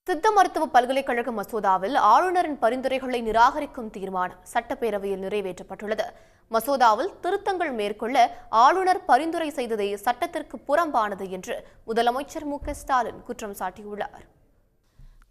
சித்த மருத்துவ பல்கலைக்கழக மசோதாவில் ஆளுநரின் பரிந்துரைகளை நிராகரிக்கும் தீர்மானம் சட்டப்பேரவையில் நிறைவேற்றப்பட்டுள்ளது. மசோதாவில் திருத்தங்கள் மேற்கொள்ள ஆளுநர் பரிந்துரை செய்ததே சட்டத்திற்கு புறம்பானது என்று முதலமைச்சர் மு.க.ஸ்டாலின் குற்றம் சாட்டியுள்ளார்.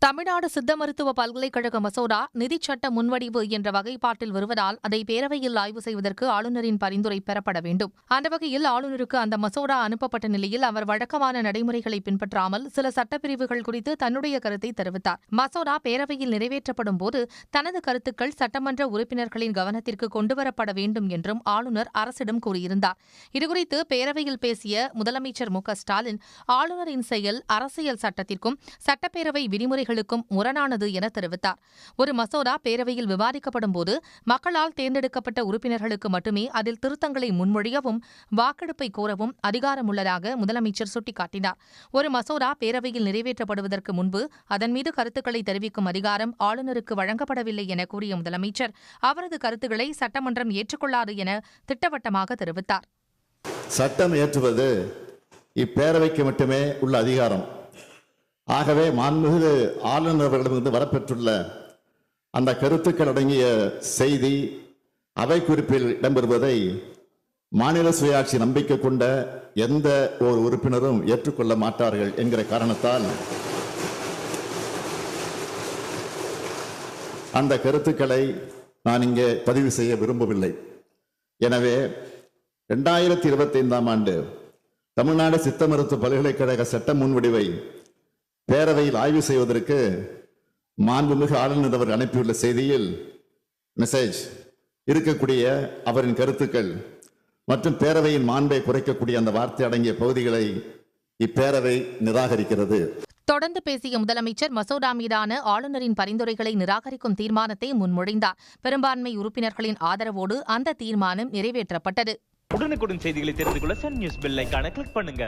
தமிழ்நாடு சித்த மருத்துவ பல்கலைக்கழக மசோதா நிதிச் சட்ட முன்வடிவு என்ற வகைப்பாட்டில் வருவதால் அதை பேரவையில் ஆய்வு செய்வதற்கு ஆளுநரின் பரிந்துரை பெறப்பட வேண்டும். அந்த வகையில் ஆளுநருக்கு அந்த மசோதா அனுப்பப்பட்ட நிலையில் அவர் வழக்கமான நடைமுறைகளை பின்பற்றாமல் சில சட்டப்பிரிவுகள் குறித்து தன்னுடைய கருத்தை தெரிவித்தார். மசோதா பேரவையில் நிறைவேற்றப்படும் போது தனது கருத்துக்கள் சட்டமன்ற உறுப்பினர்களின் கவனத்திற்கு கொண்டுவரப்பட வேண்டும் என்றும் ஆளுநர் அரசிடம் கூறியிருந்தார். இதுகுறித்து பேரவையில் பேசிய முதலமைச்சர் மு.க.ஸ்டாலின் ஆளுநரின் செயல் அரசியல் சட்டத்திற்கும் சட்டப்பேரவை விதிமுறை முரணானது என தெரிவித்தார். ஒரு மசோதா பேரவையில் விவாதிக்கப்படும் போது மக்களால் தேர்ந்தெடுக்கப்பட்ட உறுப்பினர்களுக்கு மட்டுமே அதில் திருத்தங்களை முன்மொழியவும் வாக்கெடுப்பை கோரவும் அதிகாரம் உள்ளதாக முதலமைச்சர் சுட்டிக்காட்டினார். ஒரு மசோதா பேரவையில் நிறைவேற்றப்படுவதற்கு முன்பு அதன் மீது கருத்துக்களை தெரிவிக்கும் அதிகாரம் ஆளுநருக்கு வழங்கப்படவில்லை என கூறிய முதலமைச்சர் அவரது கருத்துக்களை சட்டமன்றம் ஏற்றுக்கொள்ளாது என திட்டவட்டமாக தெரிவித்தார். சட்டம் இயற்றுவது இப்பேரவைக்கு மட்டுமே உள்ள அதிகாரம். ஆகவே மாண்புமிகு ஆளுநர் அவர்களிடமிருந்து வரப்பெற்றுள்ள அந்த கருத்துக்கள் அடங்கிய செய்தி அவை குறிப்பில் இடம்பெறுவதை மாநில சுயாட்சி நம்பிக்கை கொண்ட எந்த ஒரு உறுப்பினரும் ஏற்றுக்கொள்ள மாட்டார்கள் என்கிற காரணத்தால் அந்த கருத்துக்களை நான் இங்கே பதிவு செய்ய விரும்பவில்லை. எனவே 2025ஆம் ஆண்டு தமிழ்நாடு சித்த மருத்துவ பல்கலைக்கழக சட்ட முன்வடிவை பேரவையில் ஆய்வு செய்வதற்கு மாண்புமிகு ஆளுநர் அவர் அனுப்பியுள்ள செய்தியில் மெசேஜ் இருக்கக்கூடிய அவரின் கருத்துக்கள் மற்றும் பேரவையின் மாண்பை குறைக்கக்கூடிய அந்த வார்த்தை அடங்கிய பகுதிகளை இப்பேரவை நிராகரிக்கிறது. தொடர்ந்து பேசிய முதலமைச்சர் மசோதா மீதான ஆளுநரின் பரிந்துரைகளை நிராகரிக்கும் தீர்மானத்தை முன்மொழிந்தார். பெரும்பான்மை உறுப்பினர்களின் ஆதரவோடு அந்த தீர்மானம் நிறைவேற்றப்பட்டது. உடனுக்குடன் செய்திகளை தெரிந்து கொள்ள சன் நியூஸ் பெல் ஐகானை கிளிக் பண்ணுங்க.